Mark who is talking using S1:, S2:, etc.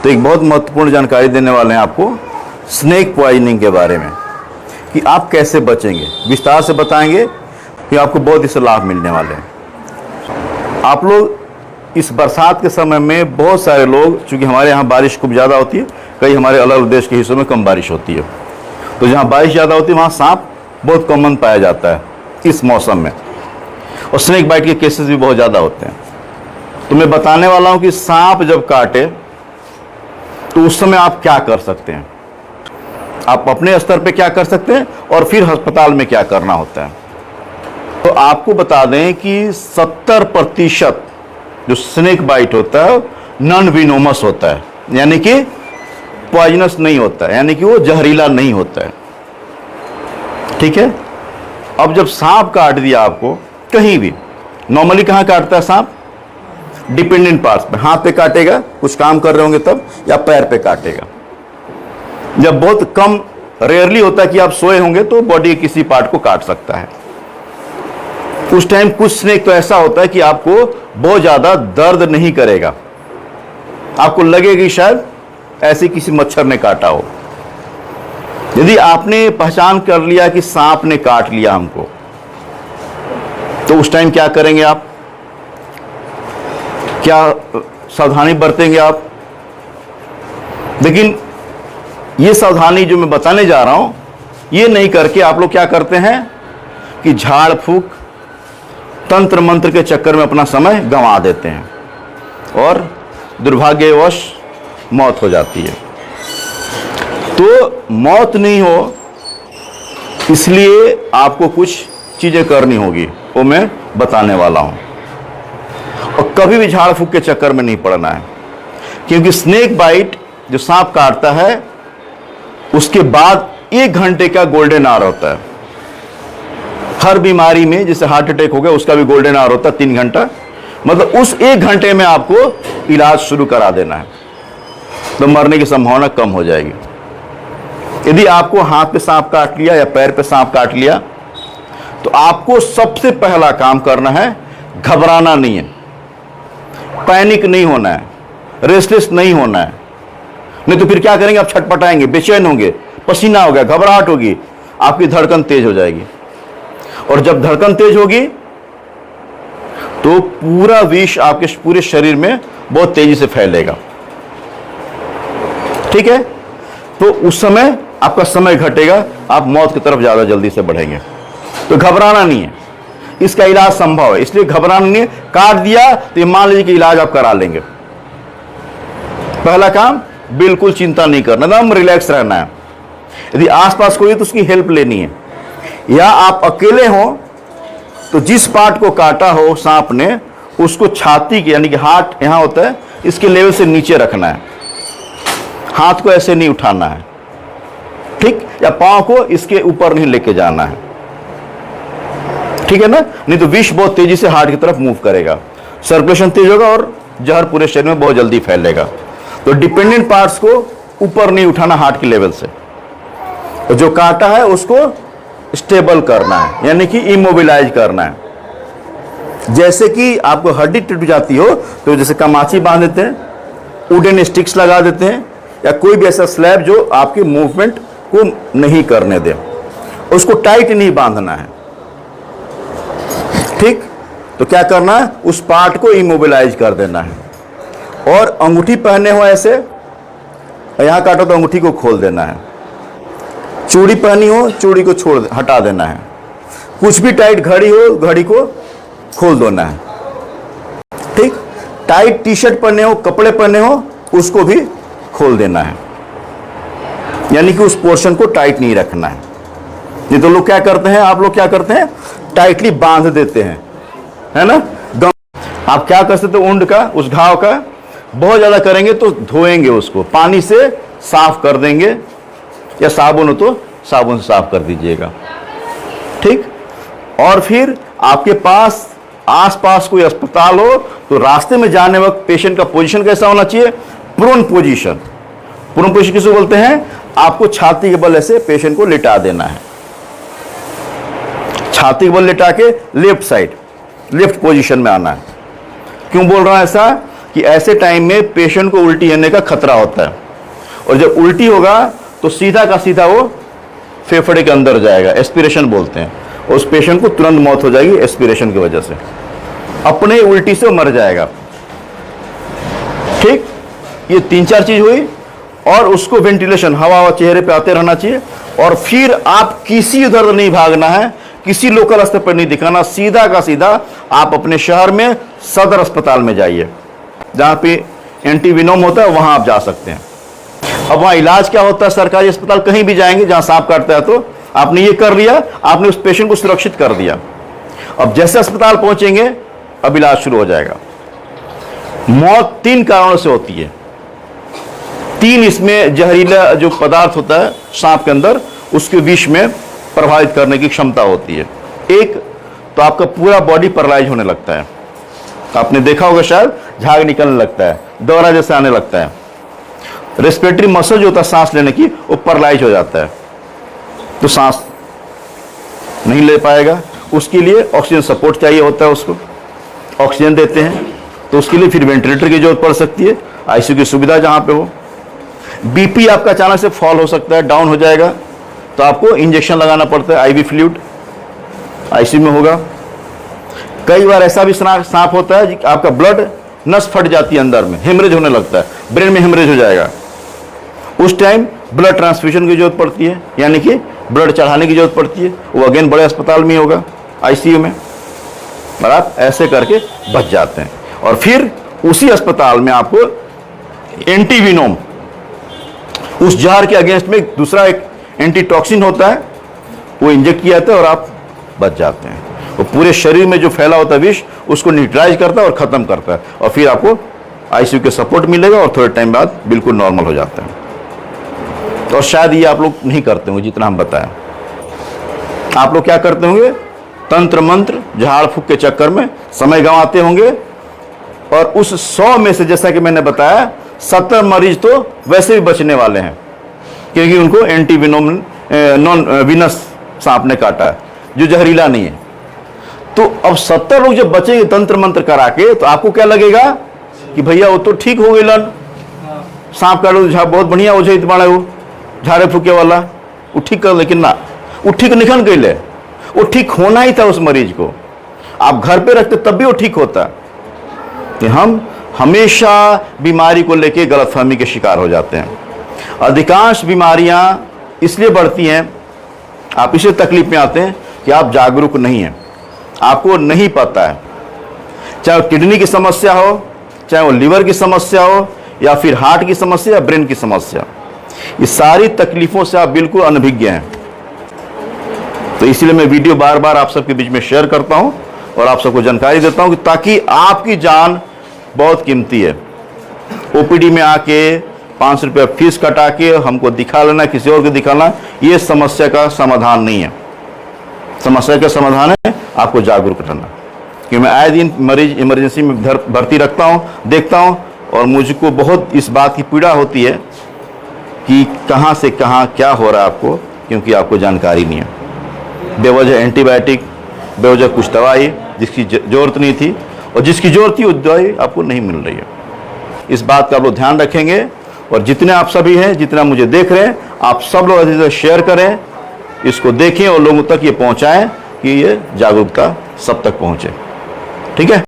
S1: तो एक बहुत महत्वपूर्ण जानकारी देने वाले हैं आपको स्नेक पॉइजनिंग के बारे में कि आप कैसे बचेंगे। विस्तार से बताएंगे कि आपको बहुत इससे लाभ मिलने वाले हैं। आप लोग इस बरसात के समय में बहुत सारे लोग, चूँकि हमारे यहाँ बारिश खूब ज़्यादा होती है, कई हमारे अलग अलग देश के हिस्सों में कम बारिश होती है, तो जहाँ बारिश ज़्यादा होती है वहाँ सांप बहुत कॉमन पाया जाता है इस मौसम में, और स्नेक बाइट के केसेस भी बहुत ज़्यादा होते हैं। तो मैं बताने वाला हूँ कि सांप जब काटे तो उस समय आप क्या कर सकते हैं, आप अपने स्तर पे क्या कर सकते हैं और फिर अस्पताल में क्या करना होता है। तो आपको बता दें कि 70% जो स्नेक बाइट होता है नॉन विनोमस होता है, यानी कि पॉइजनस नहीं होता है, यानी कि वो जहरीला नहीं होता है। ठीक है। अब जब सांप काट दिया आपको कहीं भी, नॉर्मली कहाँ काटता है सांप? डिपेंडेंट पार्ट्स पे, हाथ पे काटेगा कुछ काम कर रहे होंगे तब, या पैर पे काटेगा। जब बहुत कम रेयरली होता है कि आप सोए होंगे तो बॉडी के किसी पार्ट को काट सकता है। उस टाइम कुछ स्नेक तो ऐसा होता है कि आपको बहुत ज्यादा दर्द नहीं करेगा, आपको लगेगी शायद ऐसे किसी मच्छर ने काटा हो। यदि आपने पहचान कर लिया कि सांप ने काट लिया हमको, तो उस टाइम क्या करेंगे आप? क्या सावधानी बरतेंगे आप? लेकिन ये सावधानी जो मैं बताने जा रहा हूं, ये नहीं करके आप लोग क्या करते हैं कि झाड़ फूक तंत्र मंत्र के चक्कर में अपना समय गंवा देते हैं और दुर्भाग्यवश मौत हो जाती है। तो मौत नहीं हो इसलिए आपको कुछ चीजें करनी होगी, वो मैं बताने वाला हूं। और कभी भी झाड़ फूक के चक्कर में नहीं पड़ना है, क्योंकि स्नेक बाइट जो सांप काटता है उसके बाद 1 घंटे का गोल्डन आवर होता है। हर बीमारी में, जैसे हार्ट अटैक हो गया, उसका भी गोल्डन आवर होता है 3 घंटा, मतलब उस 1 घंटे में आपको इलाज शुरू करा देना है, तो मरने की संभावना कम हो जाएगी। यदि आपको हाथ पे सांप काट लिया या पैर पे सांप काट लिया, तो आपको सबसे पहला काम करना है, घबराना नहीं है, पैनिक नहीं होना है, रेस्टलेस नहीं होना है। नहीं तो फिर क्या करेंगे? आप छटपटाएंगे, बेचैन होंगे, पसीना होगा, घबराहट होगी, आपकी धड़कन तेज हो जाएगी, और जब धड़कन तेज होगी तो पूरा विष आपके पूरे शरीर में बहुत तेजी से फैलेगा। ठीक है। तो उस समय आपका समय घटेगा, आप मौत की तरफ ज्यादा जल्दी से बढ़ेंगे। तो घबराना नहीं है, इसका इलाज संभव है, इसलिए घबराना नहीं है। काट दिया तो ये मान लीजिए कि इलाज आप करा लेंगे। पहला काम, बिल्कुल चिंता नहीं करना, एकदम रिलैक्स रहना है। यदि आसपास कोई है तो उसकी हेल्प लेनी है, या आप अकेले हो तो जिस पार्ट को काटा हो सांप ने उसको छाती के, यानी कि हाथ यहां होता है, इसके लेवल से नीचे रखना है, हाथ को ऐसे नहीं उठाना है, ठीक, या पांव को इसके ऊपर नहीं लेके जाना है, ठीक है ना? नहीं तो विष बहुत तेजी से हार्ट की तरफ मूव करेगा, सर्कुलेशन तेज होगा और जहर पूरे शरीर में बहुत जल्दी फैलेगा। तो डिपेंडेंट पार्ट्स को ऊपर नहीं उठाना हार्ट के लेवल से, तो जो काटा है उसको स्टेबल करना है, यानी कि इमोबिलाइज करना है। जैसे कि आपको हड्डी टूट जाती हो तो जैसे कमाची बांध देते हैं, वुडन स्टिक्स लगा देते हैं, या कोई भी ऐसा स्लैब जो आपकी मूवमेंट को नहीं करने दे, उसको टाइट नहीं बांधना है। ठीक। तो क्या करना है? उस पार्ट को इमोबिलाइज कर देना है। और अंगूठी पहने हो ऐसे, यहां काटो तो अंगूठी को खोल देना है। चूड़ी पहनी हो, चूड़ी को हटा देना है। कुछ भी टाइट घड़ी हो, घड़ी को खोल देना है। ठीक। टाइट टी शर्ट पहने हो, कपड़े पहने हो, उसको भी खोल देना है, यानी कि उस पोर्शन को टाइट नहीं रखना है। ये तो लोग क्या करते हैं, आप लोग क्या करते हैं, टाइटली बांध देते हैं, है ना? आप क्या कर सकते हो, ऊंड का, उस घाव का बहुत ज्यादा करेंगे तो धोएंगे, उसको पानी से साफ कर देंगे, या साबुन हो तो साबुन से साफ कर दीजिएगा। ठीक। और फिर आपके पास आसपास कोई अस्पताल हो तो रास्ते में जाने वक्त पेशेंट का पोजीशन कैसा होना चाहिए? Prone position. प्रोन पोजीशन किसको बोलते हैं? आपको छाती के बल ऐसे पेशेंट को लिटा देना है, छाती के बल लिटा के लेफ्ट साइड, लेफ्ट पोजीशन में आना है। क्यों बोल रहा हूं ऐसा? कि ऐसे टाइम में पेशेंट को उल्टी होने का खतरा होता है, और जब उल्टी होगा तो सीधा का सीधा वो फेफड़े के अंदर जाएगा, एस्पिरेशन बोलते हैं, और उस पेशेंट को तुरंत मौत हो जाएगी एस्पिरेशन की वजह से, अपने उल्टी से मर जाएगा। ठीक, ये 3-4 चीज हुई। और उसको वेंटिलेशन, हवा चेहरे पे आते रहना चाहिए। और फिर आप किसी उधर नहीं भागना है, किसी लोकल अस्पताल पर नहीं दिखाना, सीधा का सीधा आप अपने शहर में सदर अस्पताल में जाइए, जहां पे एंटीविनोम होता है, वहां आप जा सकते हैं। अब वहां इलाज क्या होता है, सरकारी अस्पताल कहीं भी जाएंगे जहां सांप काटता है, तो आपने ये कर लिया, आपने उस पेशेंट को सुरक्षित कर दिया। अब जैसे अस्पताल पहुंचेंगे, अब इलाज शुरू हो जाएगा। मौत 3 कारणों से होती है। 3 इसमें जहरीला जो पदार्थ होता है सांप के अंदर, उसके विष में प्रभावित करने की क्षमता होती है। एक तो आपका पूरा बॉडी पैरालाइज होने लगता है, आपने देखा होगा शायद, झाग निकलने लगता है, दौरा जैसे आने लगता है, रेस्पिरेटरी मसल जो होता है सांस लेने की, वो पैरालाइज हो जाता है, तो सांस नहीं ले पाएगा। उसके लिए ऑक्सीजन सपोर्ट चाहिए होता है, उसको ऑक्सीजन देते हैं, तो उसके लिए फिर वेंटिलेटर की जरूरत पड़ सकती है, आईसीयू की सुविधा जहां पे हो। बीपी आपका अचानक से फॉल हो सकता है, डाउन हो जाएगा, तो आपको इंजेक्शन लगाना पड़ता है, आईवी फ्लूइड आईसीयू में होगा। कई बार ऐसा भी सांप होता है कि आपका ब्लड नस फट जाती है अंदर में, हेमरेज होने लगता है, ब्रेन में हेमरेज हो जाएगा। उस टाइम ब्लड ट्रांसफ्यूजन की जरूरत पड़ती है, यानी कि ब्लड चढ़ाने की जरूरत पड़ती है, वो अगेन बड़े अस्पताल में ही होगा, आईसीयू में, और आप ऐसे करके बच जाते हैं। और फिर उसी अस्पताल में आपको एंटीविनोम, उस जहर के अगेंस्ट में दूसरा एक एंटीटॉक्सिन होता है, वो इंजेक्ट किया जाता है और आप बच जाते हैं। वो पूरे शरीर में जो फैला होता है विष, उसको न्यूट्रलाइज करता है और खत्म करता है, और फिर आपको आईसीयू के सपोर्ट मिलेगा और थोड़े टाइम बाद बिल्कुल नॉर्मल हो जाता है। और शायद ये आप लोग नहीं करते होंगे जितना हम बताया। आप लोग क्या करते होंगे, तंत्र मंत्र झाड़ फूक के चक्कर में समय गंवाते होंगे, और उस 100 में से, जैसा कि मैंने बताया, 70 मरीज तो वैसे भी बचने वाले हैं, क्योंकि उनको एंटीविनोम नॉन विनस सांप ने काटा है, जो जहरीला नहीं है। तो अब 70 लोग जब बचेंगे तंत्र मंत्र करा के, तो आपको क्या लगेगा कि भैया वो तो ठीक हो गई, लन सांप काटो बहुत बढ़िया हो जाए, तुम्हारा वो झाड़े फूके वाला वो ठीक कर, लेकिन ना, वो ठीक निकल गई, वो ठीक होना ही था उस मरीज को। आप घर पे रखते तब भी वो ठीक होता। कि हम हमेशा बीमारी को लेके गलतफहमी के शिकार हो जाते हैं। अधिकांश बीमारियां इसलिए बढ़ती हैं, आप इसे तकलीफ में आते हैं कि आप जागरूक नहीं हैं, आपको नहीं पता है। चाहे वो किडनी की समस्या हो, चाहे वो लीवर की समस्या हो, या फिर हार्ट की समस्या या ब्रेन की समस्या, ये सारी तकलीफों से आप बिल्कुल अनभिज्ञ हैं। तो इसलिए मैं वीडियो बार बार आप सबके बीच में शेयर करता हूं और आप सबको जानकारी देता हूं, कि ताकि आपकी जान बहुत कीमती है। ओपीडी में आके 500 रुपया फीस कटा के हमको दिखा लेना, किसी और को दिखाना, ये समस्या का समाधान नहीं है। समस्या का समाधान है आपको जागरूक रहना। कि मैं आए दिन मरीज इमरजेंसी में भर्ती रखता हूं, देखता हूं, और मुझको बहुत इस बात की पीड़ा होती है कि कहां से कहां क्या हो रहा है आपको, क्योंकि आपको जानकारी नहीं है। बेवजह एंटीबायोटिक, बेवजह कुछ दवाई जिसकी जरूरत नहीं थी, और जिसकी जरूरत थी वो दवाई आपको नहीं मिल रही है। इस बात का आप लोग ध्यान रखेंगे, और जितने आप सभी हैं, जितना मुझे देख रहे हैं, आप सब लोग अधिक से शेयर करें, इसको देखें और लोगों तक ये पहुंचाएं कि ये जागरूकता सब तक पहुंचे। ठीक है।